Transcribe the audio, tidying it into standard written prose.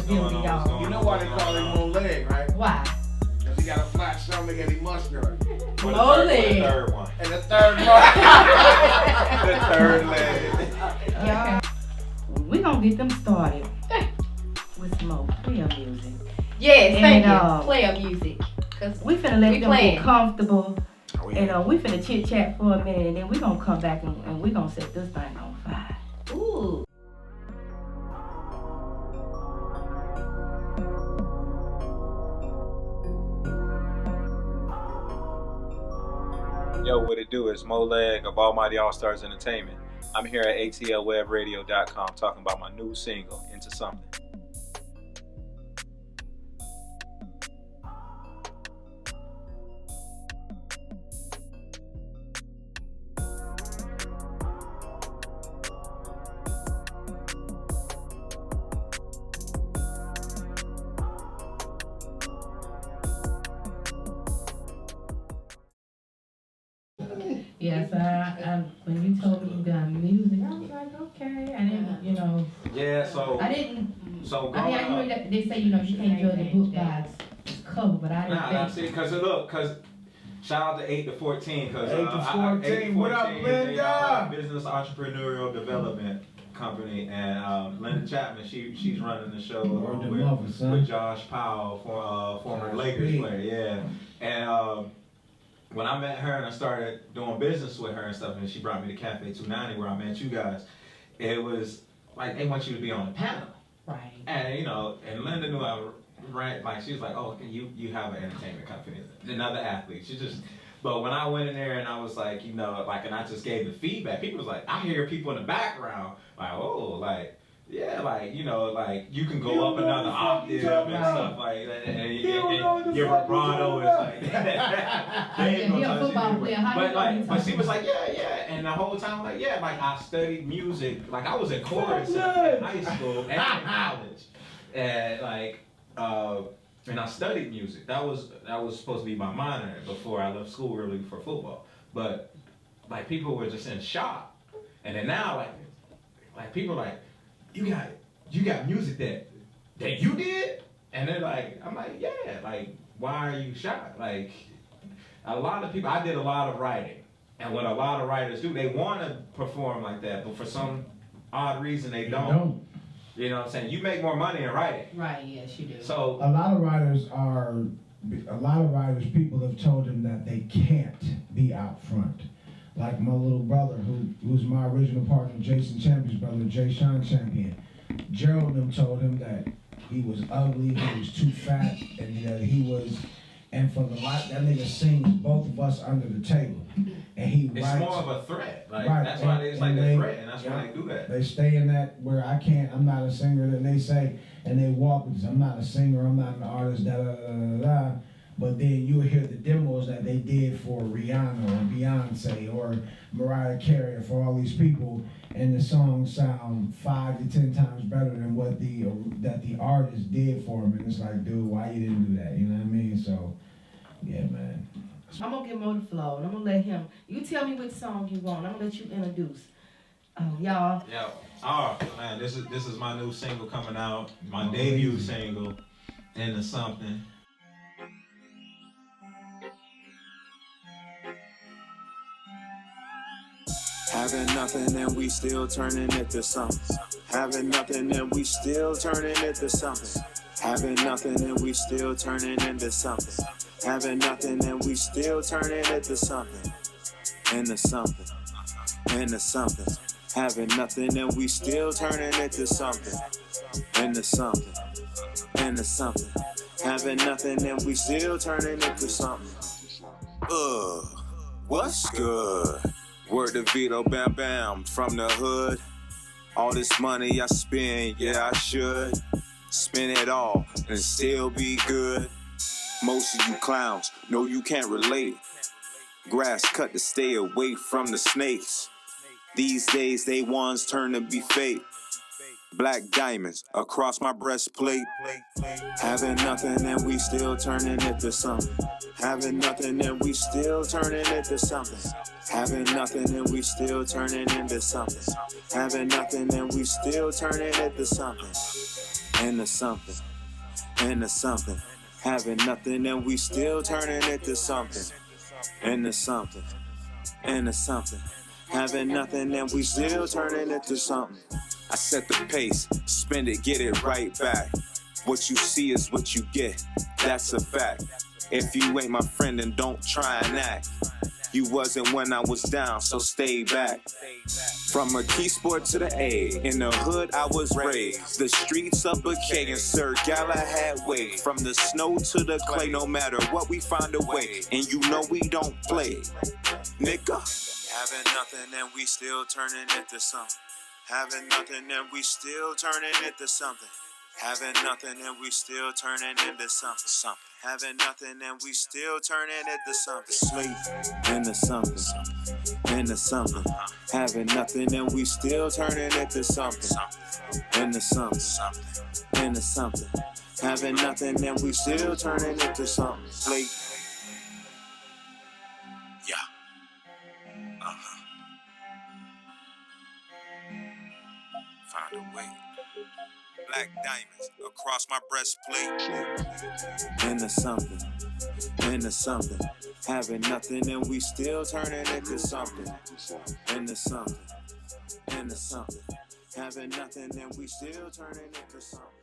to deal with y'all. You know why they call him Moe Legg, right? Why? Because he got a flat stomach and he muscular. Moe Legg. The third one. And the third The third leg. Y'all, we gonna get them started with some more player music. Yes, thank And, you. Player music. Cause we finna let them playing. get comfortable. Oh, yeah. And we finna chit chat for a minute, and then we gonna come back and we gonna set this thing on fire. Ooh. Yo, what it do? It's Moe Legg of Almighty All Stars Entertainment. I'm here at ATL Web Radio.com talking about my new single, Into Something. Yes, I when you told me you got music, I was like, okay. I didn't, Yeah, so I didn't. so I mean, I know that they say you can't judge a book by its cover, but I didn't Nah, think. see, cause shout out to 8 to 14, cause 8 to 14, what up, Linda? They are a business entrepreneurial development company, and Linda Chapman, she's running the show with Josh Powell, former Lakers player, yeah, and when I met her and I started doing business with her and stuff, and she brought me to Cafe 290 where I met you guys, it was like they want you to be on the panel. Right. And and Linda knew I ran, like she was like, oh, you have an entertainment company, another athlete. But when I went in there and I was like, and I just gave the feedback, people was like, I hear people in the background, like, oh, like, yeah, like, like you can go up another octave and stuff like that, and your vibrato is like but she was like, yeah, and the whole time, like, yeah, like I studied music, like I was in chorus in high school and in college, and like, and I studied music. That was supposed to be my minor before I left school really for football, but like people were just in shock, and then now like people like, you got music that you did? And they're like, I'm like, yeah, like, why are you shocked? Like, a lot of people, I did a lot of writing. And what a lot of writers do, they want to perform like that, but for some odd reason they don't. You know what I'm saying? You make more money in writing. Right, yes, you do. So a lot of writers, people have told them that they can't be out front. Like my little brother, who's my original partner, Jason Champion's brother, Jay Sean Champion. Gerald and them told him that he was ugly, he was too fat, and that and for the life, that nigga sings both of us under the table. And he it's writes. more of a threat. Like, right. That's why it's like a threat, and that's why they do that. They stay in that where I'm not a singer, then they say, and they walk with this, I'm not a singer, I'm not an artist, da da da da da. But then you'll hear the demos that they did for Rihanna or Beyonce or Mariah Carey or for all these people, and the songs sound 5 to 10 times better than what that the artist did for them. And it's like, dude, why you didn't do that? You know what I mean? So, yeah, man. I'm gonna give Mo the floor, and I'm gonna let him. You tell me which song you want. I'm gonna let you introduce. Y'all. Yeah. Oh man, this is my new single coming out, my debut single, Into Something. Having nothing and we still turning it to something. Having nothing and we still turning it to something. Having nothing and we still turning into something. Having nothing and we still turning it to something. Into something. Into something. Having nothing and we still turning it to something. Into something. Into something. Having nothing and we still turning it to something. What's good? Word to Vito, bam bam, from the hood. All this money I spend, yeah I should spend it all and still be good. Most of you clowns know you can't relate. Grass cut to stay away from the snakes. These days they ones turn to be fake. Black diamonds across my breastplate. Having nothing and we still turning it to something. Having nothing and we still turning it to something. Having nothing and we still turning into something. Having nothing and we still turning it to something. into something, into something. Having nothing and we still turning into something, into something, into something. Having nothing and we still turning into something. I set the pace, spend it, get it right back. What you see is what you get, that's a fact. If you ain't my friend, then don't try and act. You wasn't when I was down, so stay back. From a key sport to the A, in the hood I was raised. The streets of Bouquet and Sir Galahad way. From the snow to the clay, no matter what we find a way. And you know we don't play, nigga. Having nothing and we still turning into something. Having nothing and we still turning into something. Having nothing and we still turning into something, something. Having nothing and we still turning into something. Sleep into something, into something. Having nothing and we still turning into something, into something, into something. Having nothing and we still turning into something. Sleep. Yeah. Find a way. Black diamonds across my breastplate. Into something, into something. Having nothing and we still turning into something. Into something, into something. Having nothing and we still turning into something.